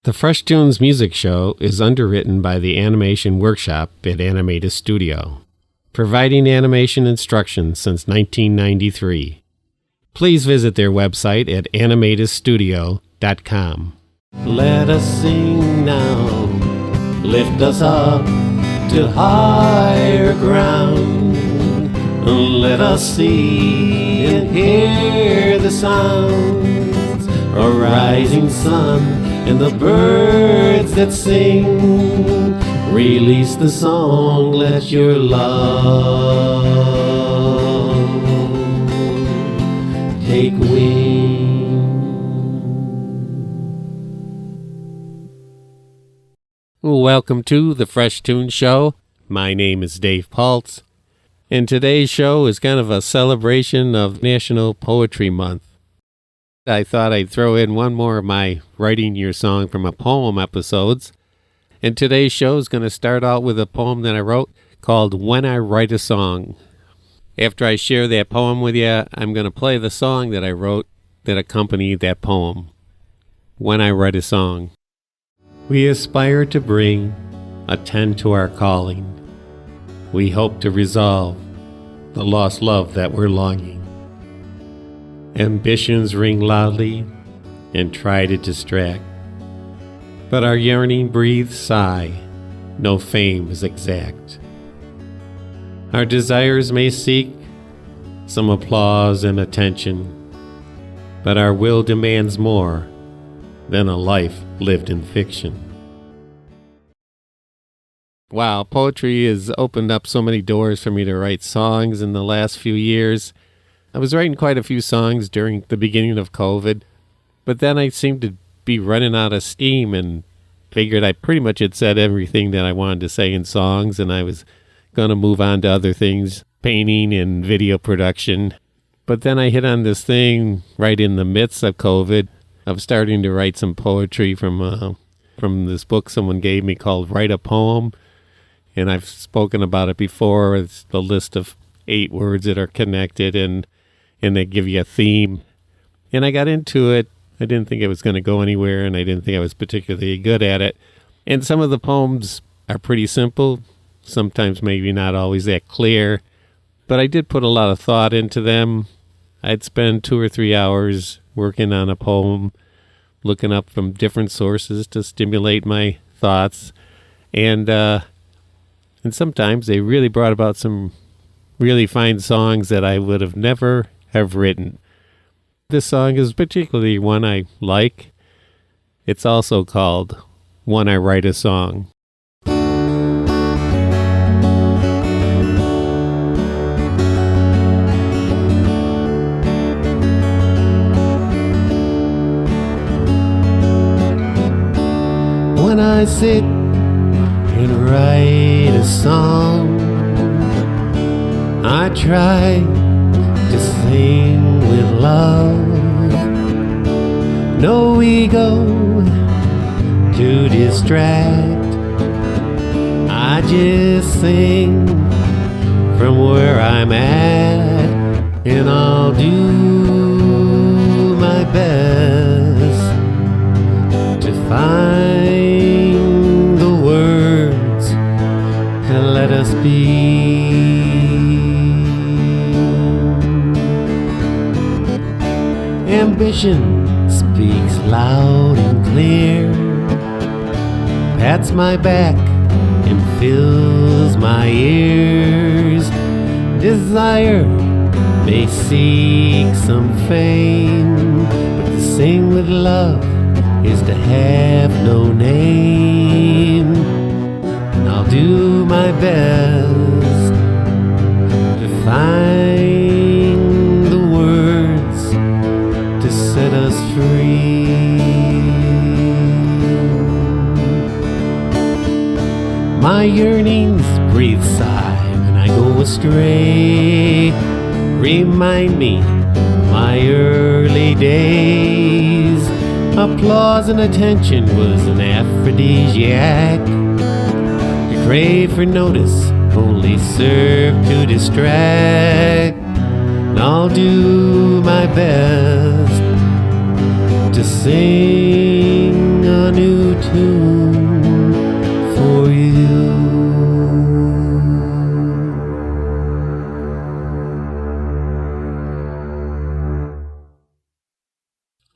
The Fresh Toones music show is underwritten by the Animation Workshop at Animatus Studio, providing animation instruction since 1993. Please visit their website at animatusstudio.com. Let us sing now, lift us up to higher ground. Let us see and hear the sounds, a rising sun and the birds that sing. Release the song, let your love take wing. Welcome to the Fresh Toones Show. My name is Dave Paltz, and today's show is kind of a celebration of National Poetry Month. I thought I'd throw in one more of my Writing Your Song from a Poem episodes, and today's show is going to start out with a poem that I wrote called When I Write a Song. After I share that poem with you, I'm going to play the song that I wrote that accompanied that poem. When I Write a Song. We aspire to bring a 10 to our calling. We hope to resolve the lost love that we're longing. Ambitions ring loudly and try to distract, but our yearning breathes sigh, no fame is exact. Our desires may seek some applause and attention, but our will demands more than a life lived in fiction. Wow, poetry has opened up so many doors for me to write songs in the last few years. I was writing quite a few songs during the beginning of COVID, but then I seemed to be running out of steam and figured I pretty much had said everything that I wanted to say in songs, and I was going to move on to other things, painting and video production. But then I hit on this thing right in the midst of COVID of starting to write some poetry from this book someone gave me called Write a Poem. And I've spoken about it before. It's the list of 8 words that are connected and they give you a theme. And I got into it. I didn't think it was going to go anywhere, and I didn't think I was particularly good at it. And some of the poems are pretty simple, sometimes maybe not always that clear, but I did put a lot of thought into them. I'd spend 2 or 3 hours working on a poem, looking up from different sources to stimulate my thoughts. And sometimes they really brought about some really fine songs that I would have never have written. This song is particularly one I like. It's also called When I Write a Song. When I sit and write a song, I try to sing with love, no ego to distract. I just sing from where I'm at, and I'll do my best to find the words to let us be. Ambition speaks loud and clear, pats my back and fills my ears. Desire may seek some fame, but to sing with love is to have no name. And I'll do my best to find the words to set us free. My yearnings breathe sigh when I go astray. Remind me of my early days. Applause and attention was an aphrodisiac. To crave for notice only served to distract. And I'll do my best to sing a new tune for you.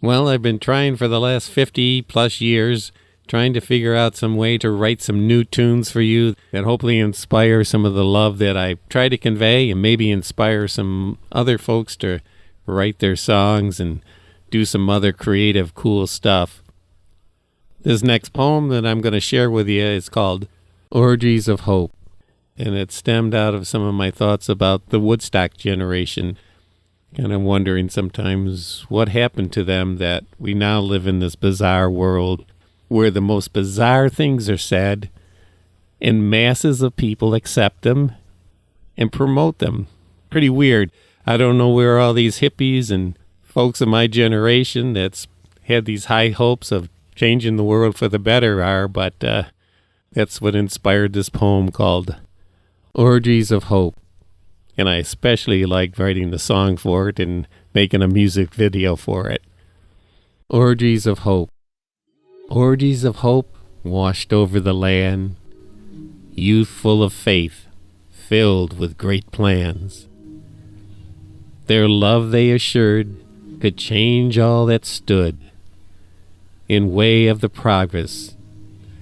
Well, I've been trying for the last 50 plus years, trying to figure out some way to write some new tunes for you that hopefully inspire some of the love that I try to convey, and maybe inspire some other folks to write their songs and do some other creative, cool stuff. This next poem that I'm going to share with you is called Orgies of Hope, and it stemmed out of some of my thoughts about the Woodstock generation. And I'm wondering sometimes what happened to them that we now live in this bizarre world where the most bizarre things are said and masses of people accept them and promote them. Pretty weird. I don't know where all these hippies and folks of my generation that's had these high hopes of changing the world for the better are, but that's what inspired this poem called Orgies of Hope. And I especially liked writing the song for it and making a music video for it. Orgies of Hope. Orgies of hope washed over the land, youth full of faith, filled with great plans. Their love they assured could change all that stood in way of the progress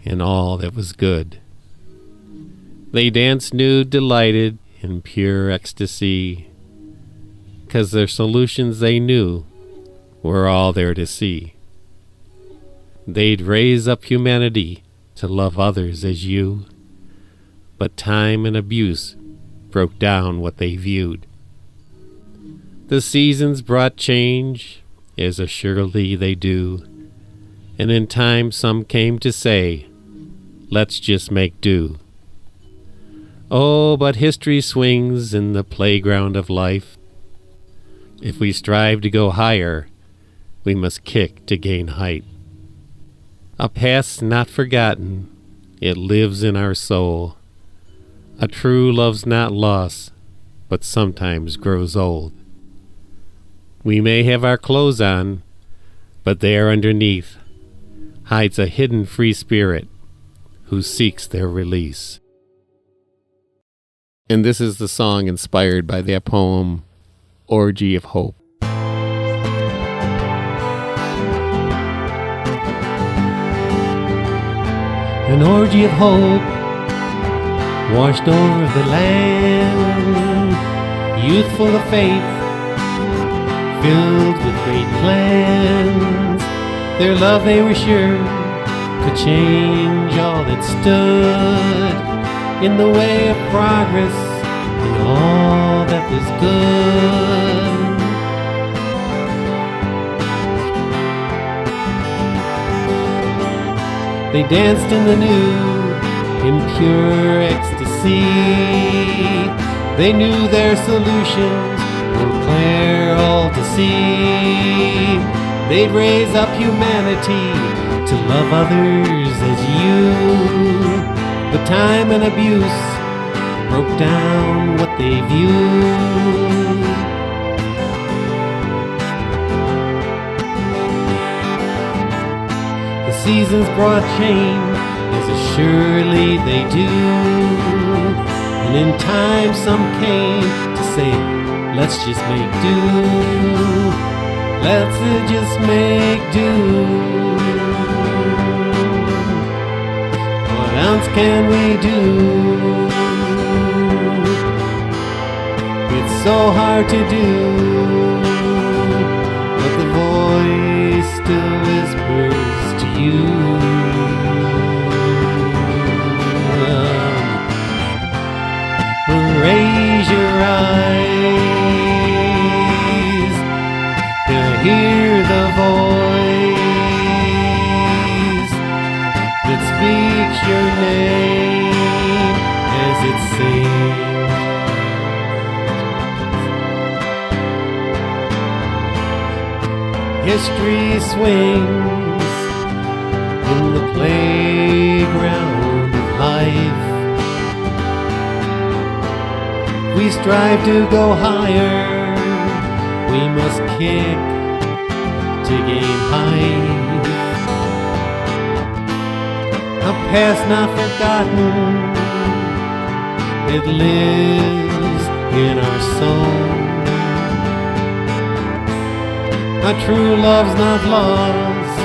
and all that was good. They danced nude, delighted, in pure ecstasy, 'cause their solutions they knew were all there to see. They'd raise up humanity to love others as you, but time and abuse broke down what they viewed. The seasons brought change, as assuredly they do, and in time some came to say, let's just make do. Oh, but history swings in the playground of life. If we strive to go higher, we must kick to gain height. A past not forgotten, it lives in our soul. A true love's not lost, but sometimes grows old. We may have our clothes on, but there underneath hides a hidden free spirit who seeks their release. And this is the song inspired by that poem, Orgy of Hope. An orgy of hope washed over the land, youthful of faith, filled with great plans. Their love they were sure could change all that stood in the way of progress and all that was good. They danced in the nude in pure ecstasy. They knew their solutions were clear all to see. They'd raise up humanity to love others as you. But time and abuse broke down what they viewed. The seasons brought change, as assuredly they do. And in time some came to say, let's just make do. Let's just make do. What else can we do? It's so hard to do, but the voice still whispers to you. Raise your eyes to hear the voice that speaks your name as it sings. History swings in the playground of life. We strive to go higher, we must kick to gain height. past not forgotten, it lives in our soul. A true love's not lost,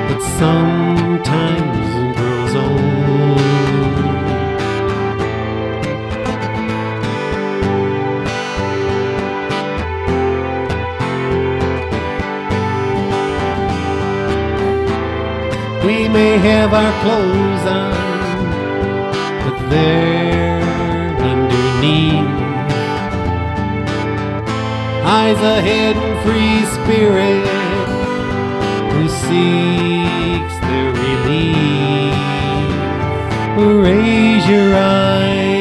but sometimes grows old. We may have our clothes on, but they're underneath. Eyes ahead and free spirit who seeks their relief. Raise your eyes,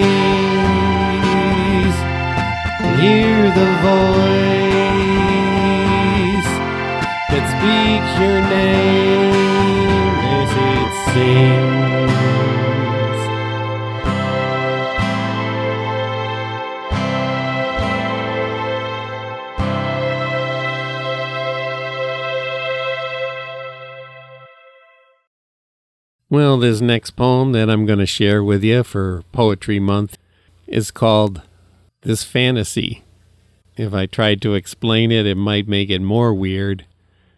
hear the voice that speaks your name as it sings. Well, this next poem that I'm going to share with you for Poetry Month is called This Fantasy. If I tried to explain it, it might make it more weird,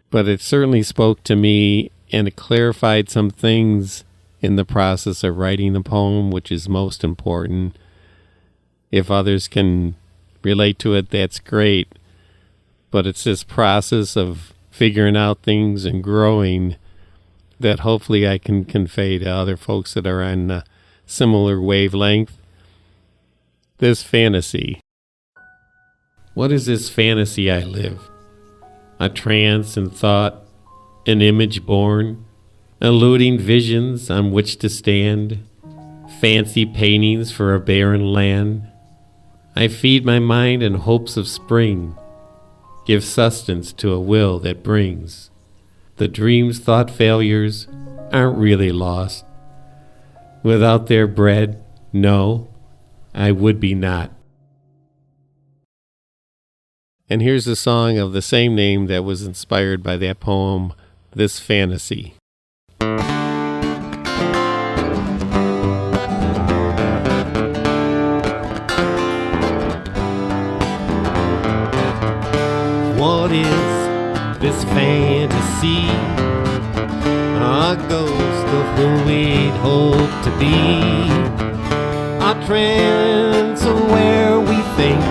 but it certainly spoke to me and it clarified some things in the process of writing the poem, which is most important. If others can relate to it, that's great, but it's this process of figuring out things and growing that hopefully I can convey to other folks that are on a similar wavelength. This fantasy. What is this fantasy I live? A trance and thought, an image born, eluding visions on which to stand, fancy paintings for a barren land. I feed my mind in hopes of spring, give sustenance to a will that brings. The dreams thought failures aren't really lost. Without their bread, no, I would be not. And here's a song of the same name that was inspired by that poem, This Fantasy. What is this fantasy? A ghost of who we'd hope to be. A trance where we think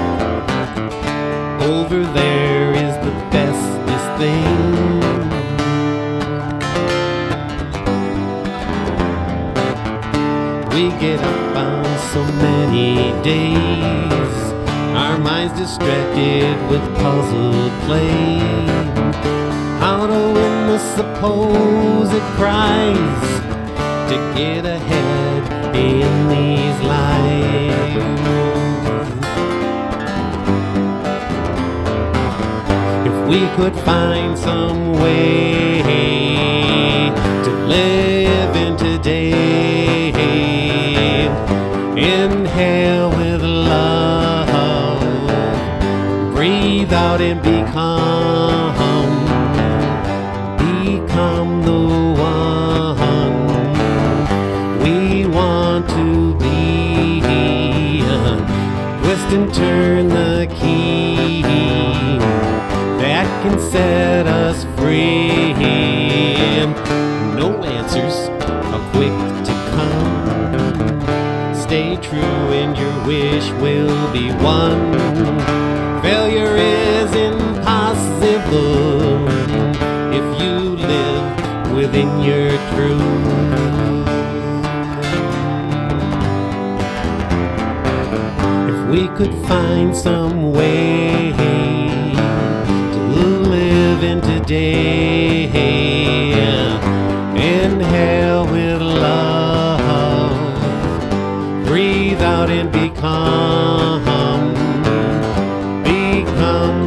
over there is the bestest thing. We get up on so many days, our minds distracted with puzzle play. How to win the supposed prize to get ahead in these lives. If we could find some way to live in today, inhale with love, breathe out and become the one we want to be. Twist and turn the key that can set us free. No answers are quick to come. Stay true and your wish will be won. Failure is impossible if you live within your truth. If we could find some way to live in today, inhale with love, breathe out and become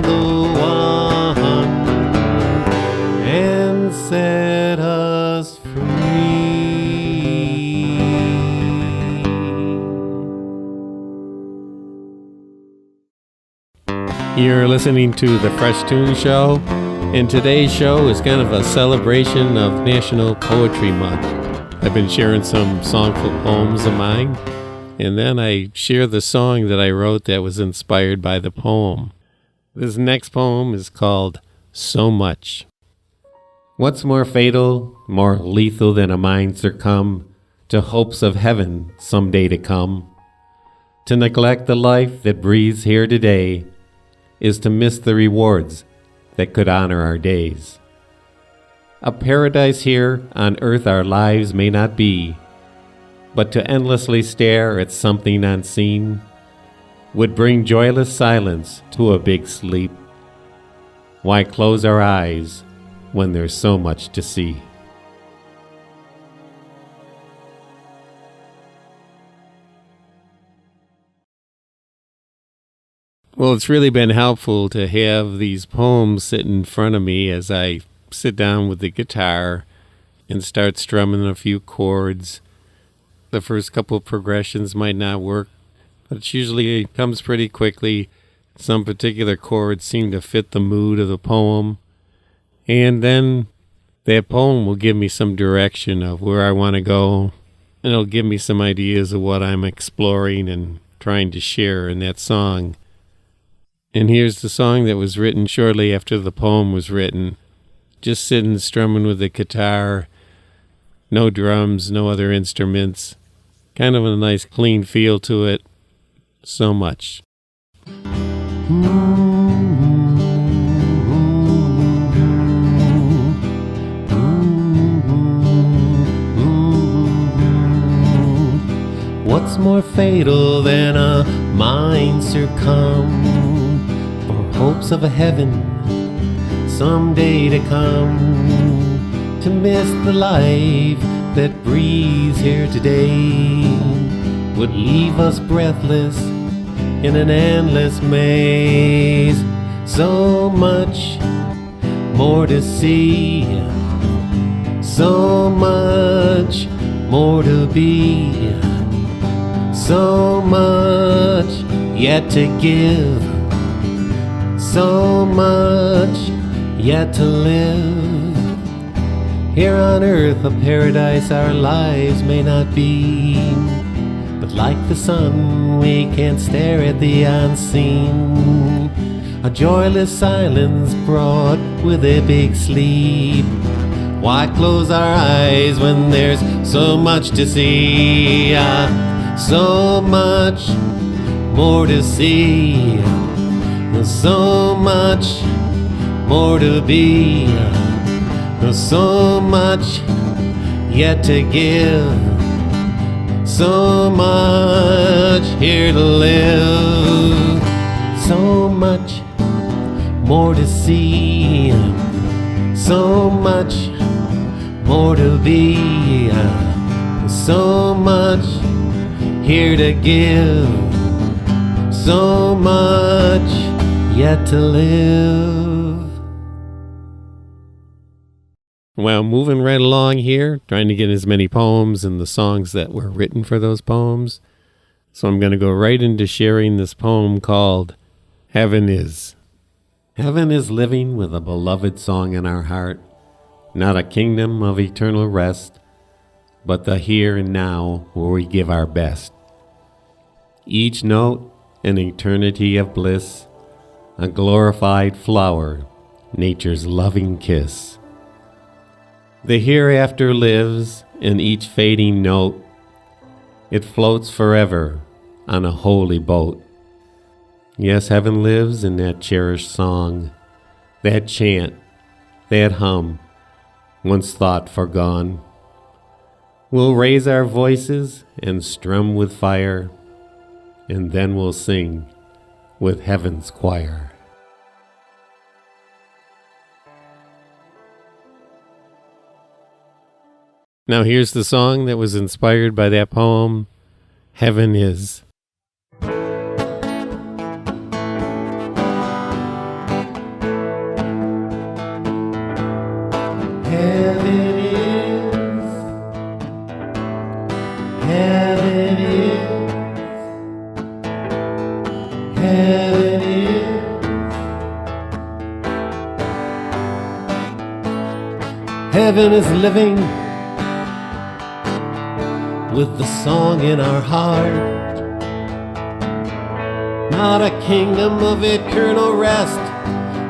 the one and set us free. You're listening to The Fresh Toones Show, and today's show is kind of a celebration of National Poetry Month. I've been sharing some songful poems of mine, and then I share the song that I wrote that was inspired by the poem. This next poem is called So Much. What's more fatal, more lethal than a mind succumb to hopes of heaven someday to come? To neglect the life that breathes here today is to miss the rewards that could honor our days. A paradise here on earth our lives may not be, but to endlessly stare at something unseen would bring joyless silence to a big sleep. Why close our eyes when there's so much to see? Well, it's really been helpful to have these poems sit in front of me as I sit down with the guitar and start strumming a few chords. The first couple of progressions might not work, but it usually comes pretty quickly. Some particular chords seem to fit the mood of the poem, and then that poem will give me some direction of where I want to go, and it'll give me some ideas of what I'm exploring and trying to share in that song. And here's the song that was written shortly after the poem was written. Just sitting strumming with the guitar, no drums, no other instruments. Kind of a nice clean feel to it. So much. What's more fatal than a mind succumb for hopes of a heaven someday to come? To miss the life that breathes here today would leave us breathless in an endless maze. So much more to see, so much more to be, so much yet to give, so much yet to live. Here on earth, a paradise our lives may not be, but like the sun, we can't stare at the unseen. A joyless silence brought with a big sleep. Why close our eyes when there's so much to see? So much more to see, so much more to be, so much yet to give, so much here to live. So much more to see, so much more to be, so much here to give, so much yet to live. Well, moving right along here, trying to get as many poems and the songs that were written for those poems. So I'm going to go right into sharing this poem called Heaven Is. Heaven is living with a beloved song in our heart, not a kingdom of eternal rest, but the here and now where we give our best. Each note an eternity of bliss, a glorified flower, nature's loving kiss. The hereafter lives in each fading note. It floats forever on a holy boat. Yes, heaven lives in that cherished song, that chant, that hum, once thought forgone. We'll raise our voices and strum with fire, and then we'll sing with heaven's choir. Now here's the song that was inspired by that poem, Heaven Is. Heaven is, heaven is, heaven is. Heaven is living with the song in our heart. Not a kingdom of eternal rest,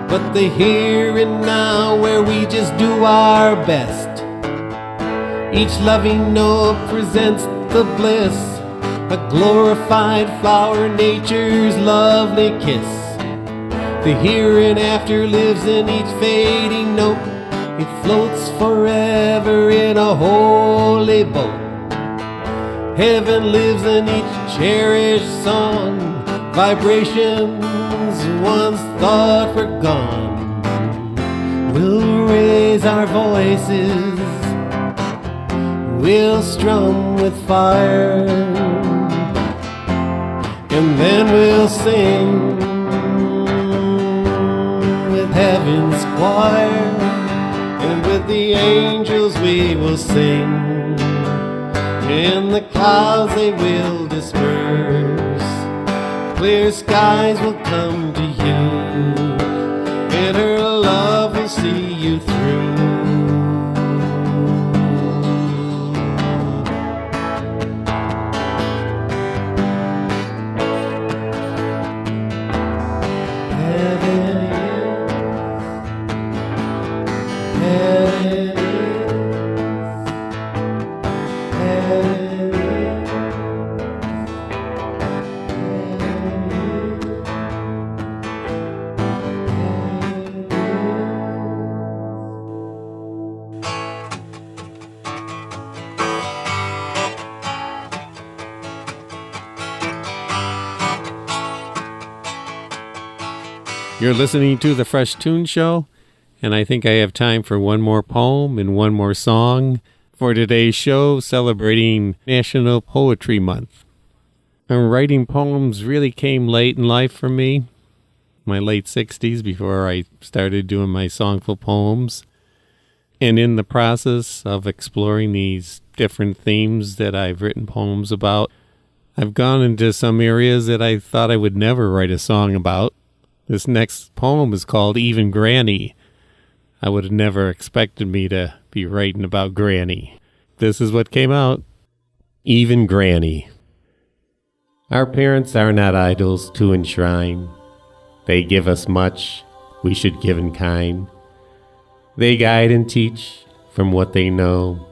but the here and now where we just do our best. Each loving note presents the bliss, a glorified flower, nature's lovely kiss. The here and after lives in each fading note. It floats forever in a holy boat. Heaven lives in each cherished song, vibrations once thought forgone. We'll raise our voices, we'll strum with fire, and then we'll sing with heaven's choir, and with the angels we will sing, and the clouds they will disperse. Clear skies will come to you, and her love will see you through. You're listening to The Fresh Toones Show, and I think I have time for one more poem and one more song for today's show celebrating National Poetry Month. Writing poems really came late in life for me, my late 60s, before I started doing my songful poems. And in the process of exploring these different themes that I've written poems about, I've gone into some areas that I thought I would never write a song about. This next poem is called Even Granny. I would have never expected me to be writing about Granny. This is what came out. Even Granny. Our parents are not idols to enshrine. They give us much we should give in kind. They guide and teach from what they know.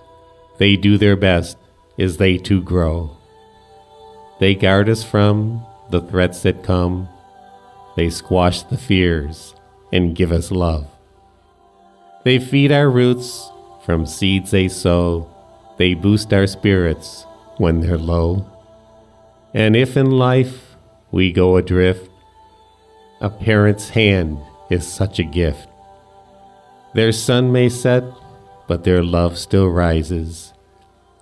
They do their best as they too grow. They guard us from the threats that come. They squash the fears and give us love. They feed our roots from seeds they sow. They boost our spirits when they're low. And if in life we go adrift, a parent's hand is such a gift. Their sun may set, but their love still rises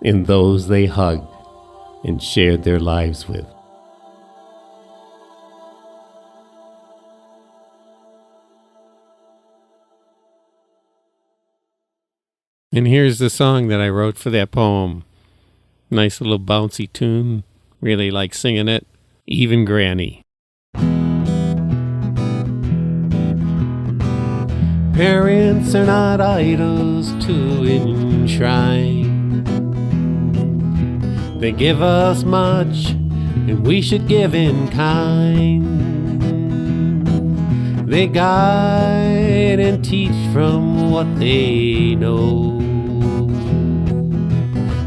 in those they hugged and shared their lives with. And here's the song that I wrote for that poem. Nice little bouncy tune. Really like singing it. Even Granny. Parents are not idols to enshrine. They give us much, and we should give in kind. They guide and teach from what they know.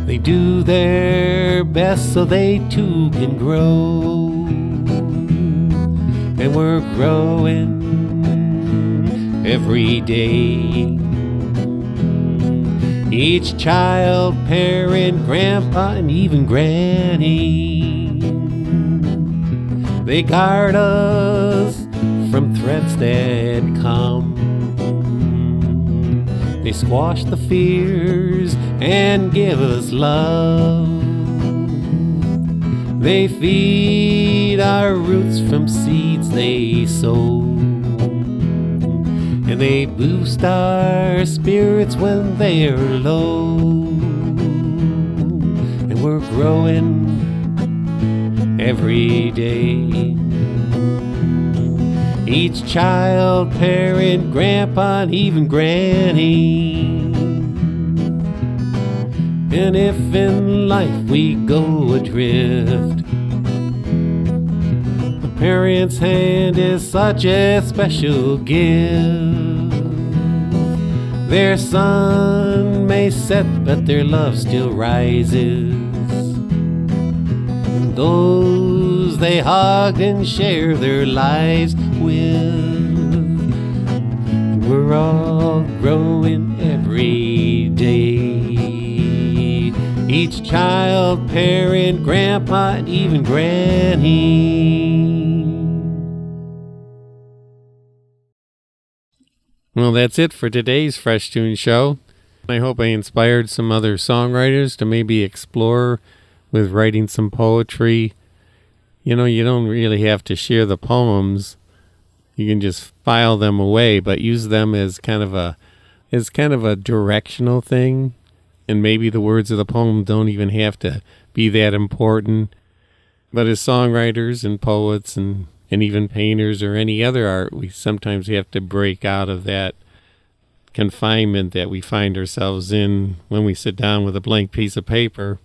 They do their best so they too can grow. And we're growing every day. Each child, parent, grandpa, and even granny. They guard us from threats that come. They squash the fears and give us love. They feed our roots from seeds they sow. And they boost our spirits when they're low. And we're growing every day. Each child, parent, grandpa, and even granny. And if in life we go adrift, the parent's hand is such a special gift. Their sun may set, but their love still rises. Those they hug and share their lives with, we're all growing every day. Each child, parent, grandpa, and even granny. Well, that's it for today's Fresh Tune Show. I hope I inspired some other songwriters to maybe explore with writing some poetry. You know, you don't really have to share the poems. You can just file them away, but use them as kind of a directional thing. And maybe the words of the poem don't even have to be that important. But as songwriters and poets and even painters or any other art, we sometimes have to break out of that confinement that we find ourselves in when we sit down with a blank piece of paper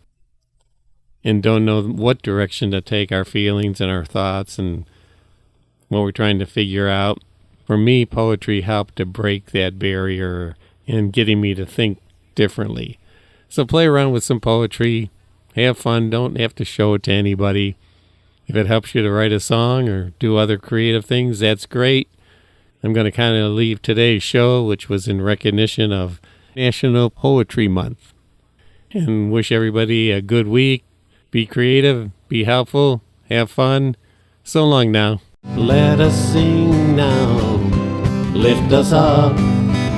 and don't know what direction to take our feelings and our thoughts and what we're trying to figure out. For me, poetry helped to break that barrier and getting me to think differently. So play around with some poetry, have fun, don't have to show it to anybody. If it helps you to write a song or do other creative things, that's great. I'm going to kind of leave today's show, which was in recognition of National Poetry Month, and wish everybody a good week. Be creative, be helpful, have fun. So long now. Let us sing now, lift us up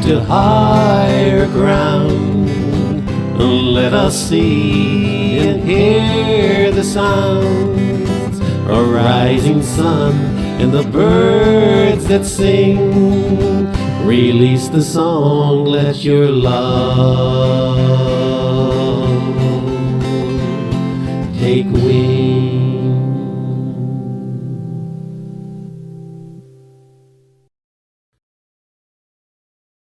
to higher ground. Let us see and hear the sounds, a rising sun and the birds that sing. Release the song, let your love take wing.